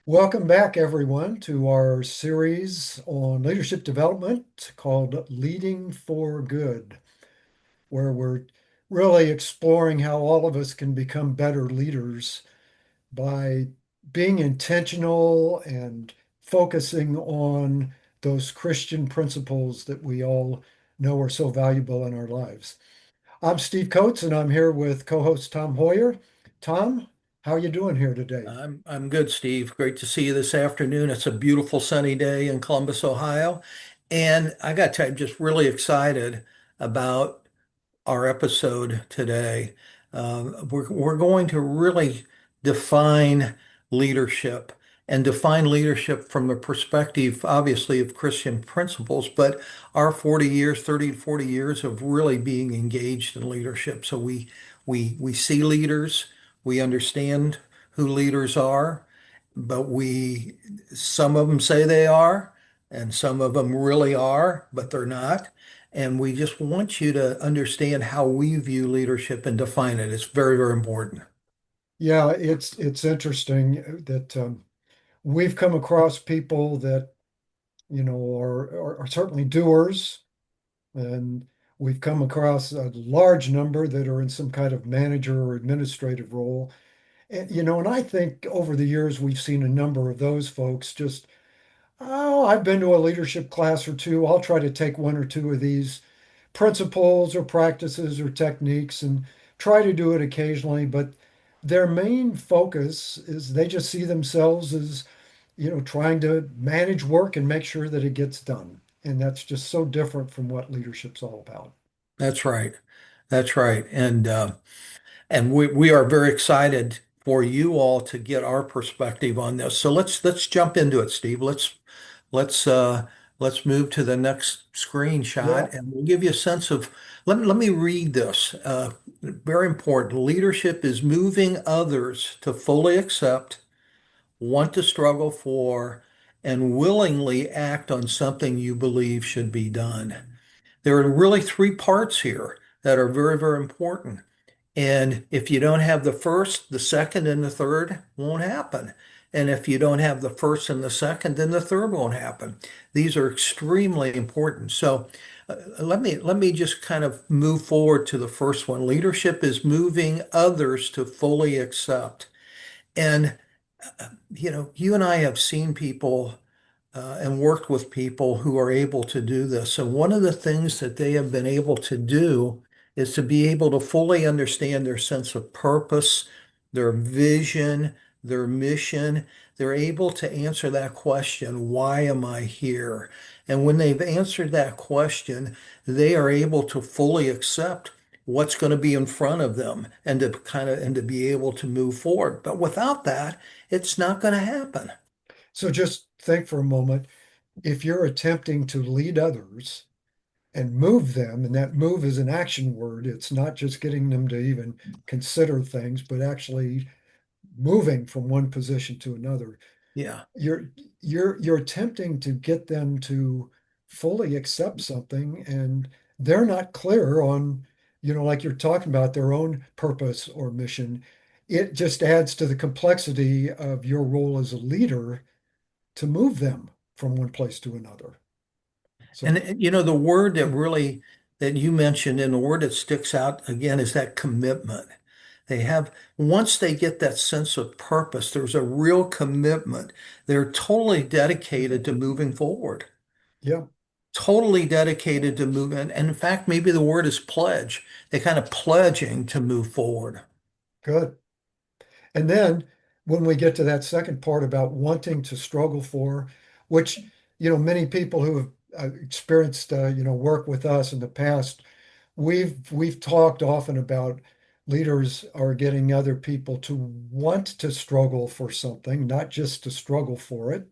Welcome back, everyone, to our series on leadership development called Leading for Good, where we're really exploring how all of us can become better leaders by being intentional and focusing on those Christian principles that we all know are so valuable in our lives. I'm Steve Coates, and I'm here with co-host Tom Hoyer. Tom, how are you doing here today? I'm good, Steve. Great to see you this afternoon. It's a beautiful sunny day in Columbus, Ohio. And I got to tell you, I'm just really excited about our episode today. We're going to really define leadership and define leadership from the perspective, obviously, of Christian principles, but our 40 years, 30 to 40 years of really being engaged in leadership. So we see leaders, we understand who leaders are, but some of them say they are, and some of them really are, but they're not. And we just want you to understand how we view leadership and define it. It's very, very important. Yeah, it's interesting that we've come across people that are certainly doers, and we've come across a large number that are in some kind of manager or administrative role. And I think over the years we've seen a number of those folks just, oh, I've been to a leadership class or two. I'll try to take one or two of these principles or practices or techniques and try to do it occasionally, but their main focus is they just see themselves as, trying to manage work and make sure that it gets done. And that's just so different from what leadership's all about. That's right. That's right. And we are very excited for you all to get our perspective on this. So let's jump into it, Steve. Let's uh let's move to the next Yeah. screenshot and we'll give you a sense of let me read this. Very important. Leadership is moving others to fully accept, want to struggle for, and willingly act on something you believe should be done. There are really three parts here that are very, very important. And if you don't have the first, the second, and the third won't happen. And if you don't have the first and the second, then the third won't happen. These are extremely important. So let me just kind of move forward to the first one. Leadership is moving others to fully accept. And you and I have seen people and worked with people who are able to do this. And one of the things that they have been able to do is to be able to fully understand their sense of purpose, their vision, their mission. They're able to answer that question, why am I here? And when they've answered that question, they are able to fully accept what's going to be in front of them and to be able to move forward. But without that, it's not going to happen. So just think for a moment, if you're attempting to lead others and move them, and that move is an action word, it's not just getting them to even consider things, but actually moving from one position to another. Yeah. You're you're attempting to get them to fully accept something, and they're not clear on, like you're talking about their own purpose or mission. It just adds to the complexity of your role as a leader to move them from one place to another. So, And the word that you mentioned and the word that sticks out again is that commitment. Once they get that sense of purpose, there's a real commitment. They're totally dedicated to moving forward, yeah, totally dedicated to moving. And in fact, maybe the word is pledge. They're kind of pledging to move forward. good. And then when we get to that second part about wanting to struggle for, which, many people who have experienced, work with us in the past, we've talked often about leaders are getting other people to want to struggle for something, not just to struggle for it.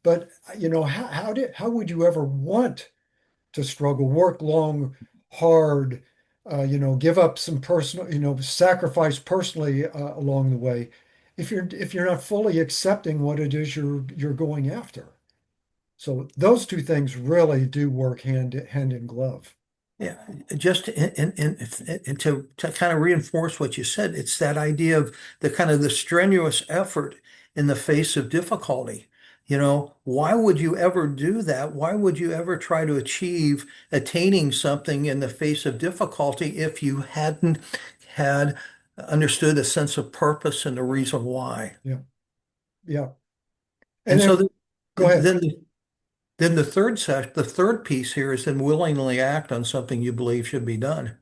But, how would you ever want to struggle, work long, hard, give up some personal, sacrifice personally along the way, if you're not fully accepting what it is you're going after. So those two things really do work hand in glove. Yeah, just and to kind of reinforce what you said, it's that idea of the kind of the strenuous effort in the face of difficulty. Why would you ever do that? Why would you ever try to achieve attaining something in the face of difficulty if you hadn't had understood a sense of purpose and the reason why? Yeah. Yeah. And And so then go ahead. then then the third piece here is then willingly act on something you believe should be done.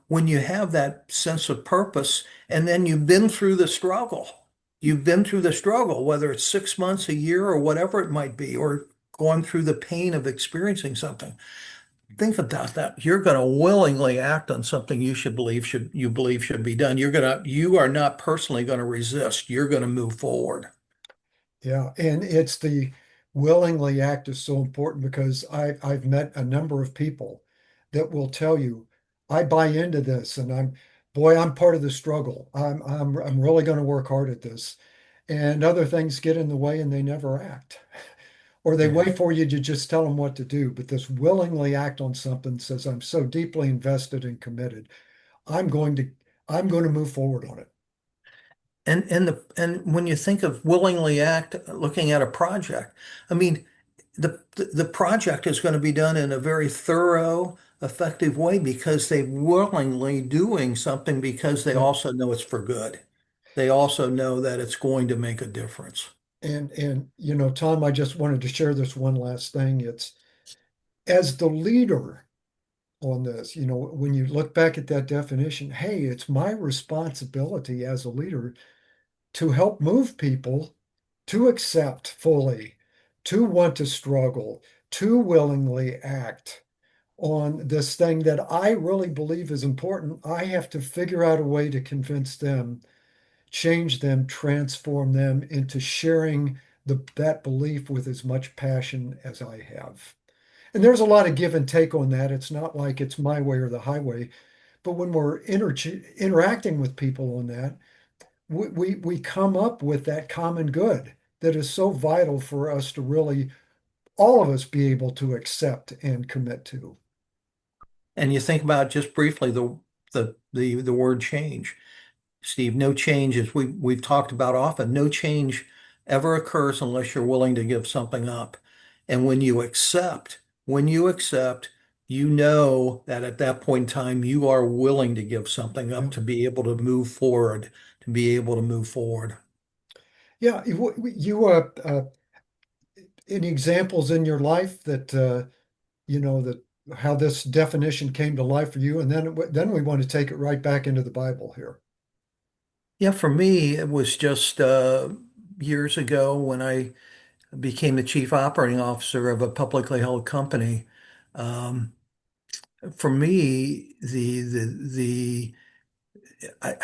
When you have that sense of purpose and then you've been through the struggle, whether it's 6 months, a year, or whatever it might be, or going through the pain of experiencing something. Think about that. You're going to willingly act on something you believe should be done. You are not personally going to resist. You're going to move forward. Yeah, and it's the willingly act is so important because I've met a number of people that will tell you, I buy into this and I'm part of the struggle. I'm really going to work hard at this. And other things get in the way and they never act. Or they Yeah. wait for you to just tell them what to do. But this willingly act on something says, I'm so deeply invested and committed. I'm going to I'm going to move forward on it. And when you think of willingly act, looking at a project, I mean, the project is going to be done in a very thorough, effective way because they willingly doing something because they Yeah. also know it's for good. They also know that it's going to make a difference. And Tom, I just wanted to share this one last thing. It's as the leader on this, when you look back at that definition, hey, it's my responsibility as a leader to help move people to accept fully, to want to struggle, to willingly act on this thing that I really believe is important. I have to figure out a way to convince them, change them, transform them into sharing that belief with as much passion as I have. And there's a lot of give and take on that. It's not like it's my way or the highway, but when we're interacting with people on that, we come up with that common good that is so vital for us to really, all of us, be able to accept and commit to. And you think about just briefly the word change. Steve, no change, as we've talked about often, no change ever occurs unless you're willing to give something up. And when you accept, you know that at that point in time, you are willing to give something up Yeah. to be able to move forward, to be able to move forward. Yeah. Any examples in your life that how this definition came to life for you? And then we want to take it right back into the Bible here. Yeah, for me, it was just years ago when I became the chief operating officer of a publicly held company. Um, for me, I,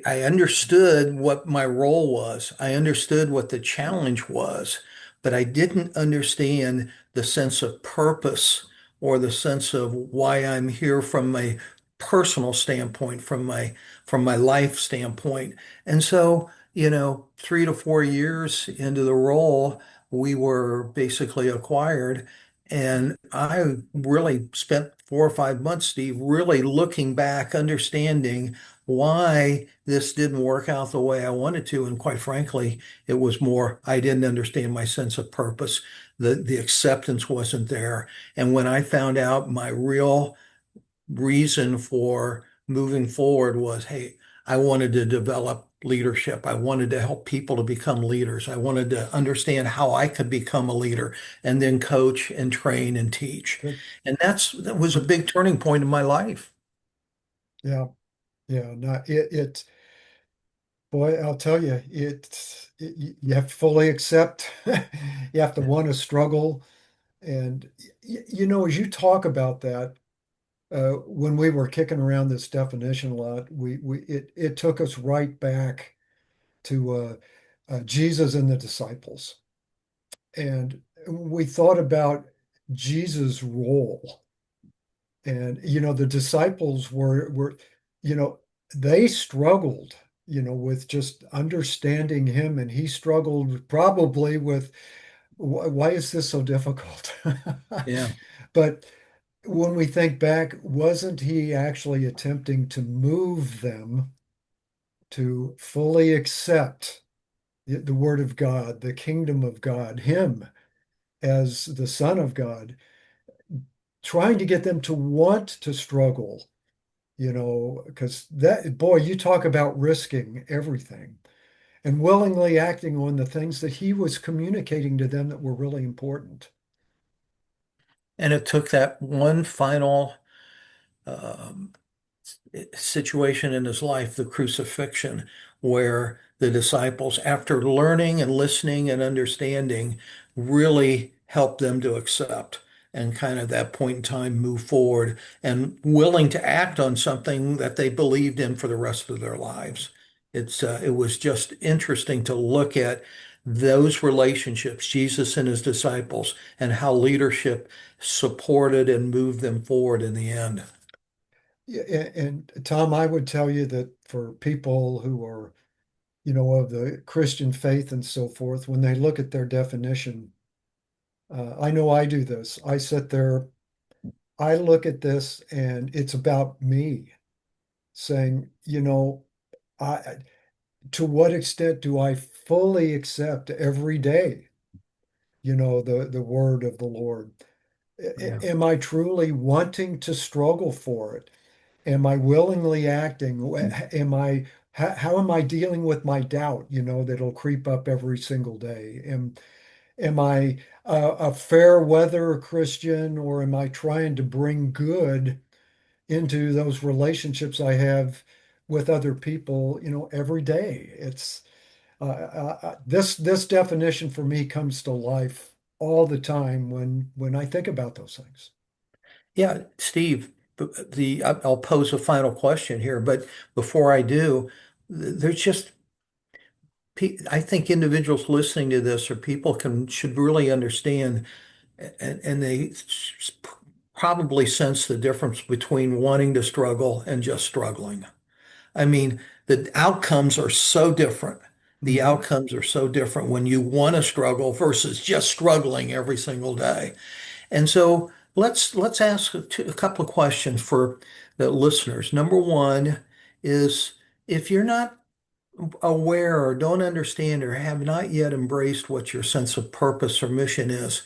I understood what my role was. I understood what the challenge was, but I didn't understand the sense of purpose or the sense of why I'm here from a personal standpoint, from my life standpoint. And so, 3 to 4 years into the role, we were basically acquired. And I really spent 4 or 5 months, Steve, really looking back, understanding why this didn't work out the way I wanted to. And quite frankly, it was more, I didn't understand my sense of purpose. The acceptance wasn't there. And when I found out my real reason for moving forward was, hey, I wanted to develop leadership. I wanted to help people to become leaders. I wanted to understand how I could become a leader and then coach and train and teach. Good. And that was a big turning point in my life. Yeah. Yeah. No, boy, I'll tell you, you have to fully accept, you have to want to struggle. And, as you talk about that, when we were kicking around this definition a lot, it took us right back to Jesus and the disciples. And we thought about Jesus' role. And, the disciples you know, they struggled, with just understanding him. And he struggled probably with, why is this so difficult? Yeah. But when we think back, wasn't he actually attempting to move them to fully accept? the Word of God, the kingdom of God, Him as the Son of God, trying to get them to want to struggle, because that, boy, you talk about risking everything and willingly acting on the things that He was communicating to them that were really important. And it took that one final um, situation in his life, the crucifixion, where the disciples, after learning and listening and understanding, really helped them to accept and kind of that point in time move forward and willing to act on something that they believed in for the rest of their lives. It was just interesting to look at those relationships, Jesus and his disciples, and how leadership supported and moved them forward in the end. Yeah, and Tom, I would tell you that for people who are, of the Christian faith and so forth, when they look at their definition, I know I do this. I sit there, I look at this, and it's about me saying, I to what extent do I fully accept every day, the word of the Lord? Yeah. Am I truly wanting to struggle for it? Am I willingly acting? How am I dealing with my doubt, that'll creep up every single day? Am I a fair weather Christian, or am I trying to bring good into those relationships I have with other people, every day? It's this definition for me comes to life all the time when I think about those things. Yeah, Steve, I'll pose a final question here, but before I do, there's just I think individuals listening to this or people can should really understand and they probably sense the difference between wanting to struggle and just struggling. I mean, the outcomes are so different. The Mhm. outcomes are so different when you want to struggle versus just struggling every single day. And so let's ask a couple of questions for the listeners. Number one is if you're not aware or don't understand or have not yet embraced what your sense of purpose or mission is,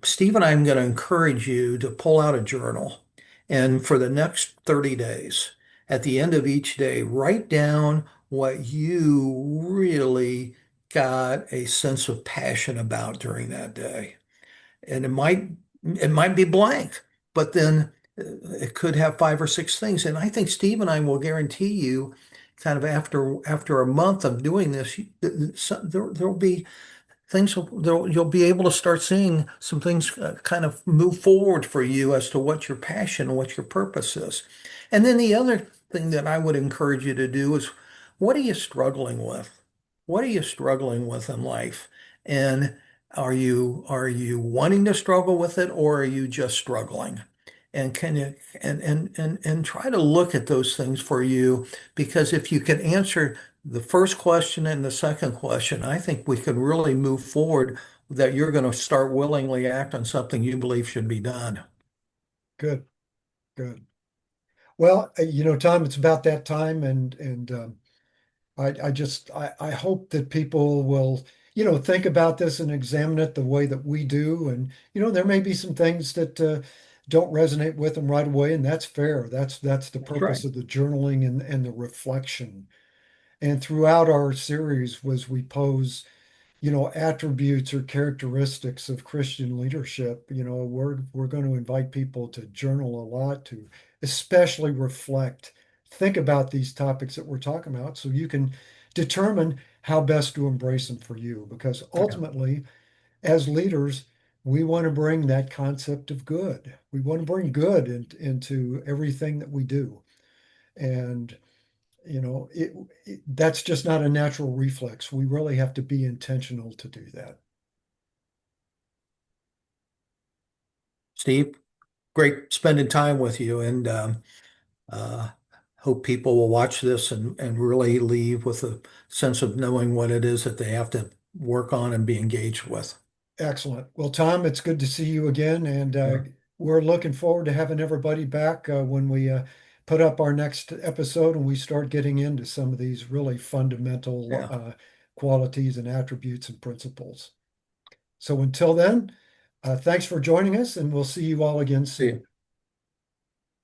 Steve and I am going to encourage you to pull out a journal and for the next 30 days, at the end of each day, write down what you really got a sense of passion about during that day and it might be blank, but then it could have five or six things. And I think Steve and I will guarantee you, kind of after a month of doing this, there'll be you'll be able to start seeing some things kind of move forward for you as to what your passion and what your purpose is. And then the other thing that I would encourage you to do is what are you struggling with? What are you struggling with in life? And are you wanting to struggle with it or are you just struggling? And can you and try to look at those things for you because if you can answer the first question and the second question, I think we can really move forward that you're going to start willingly act on something you believe should be done. Good, good. Well, Tom, it's about that time, and I hope that people will, think about this and examine it the way that we do. And there may be some things that don't resonate with them right away, and that's fair. That's the That's right. purpose of the journaling and the reflection. And throughout our series was we pose attributes or characteristics of Christian leadership. We're going to invite people to journal a lot, to especially reflect, think about these topics that we're talking about so you can determine how best to embrace them for you. Because Yeah. ultimately, as leaders, we want to bring that concept of good. We want to bring good into everything that we do. And that's just not a natural reflex. We really have to be intentional to do that. Steve, great spending time with you and uh, hope people will watch this and really leave with a sense of knowing what it is that they have to work on and be engaged with. Excellent. Well, Tom, it's good to see you again, and Yeah. we're looking forward to having everybody back when we put up our next episode and we start getting into some of these really fundamental Yeah. qualities and attributes and principles. So until then, thanks for joining us, and we'll see you all again See you. soon.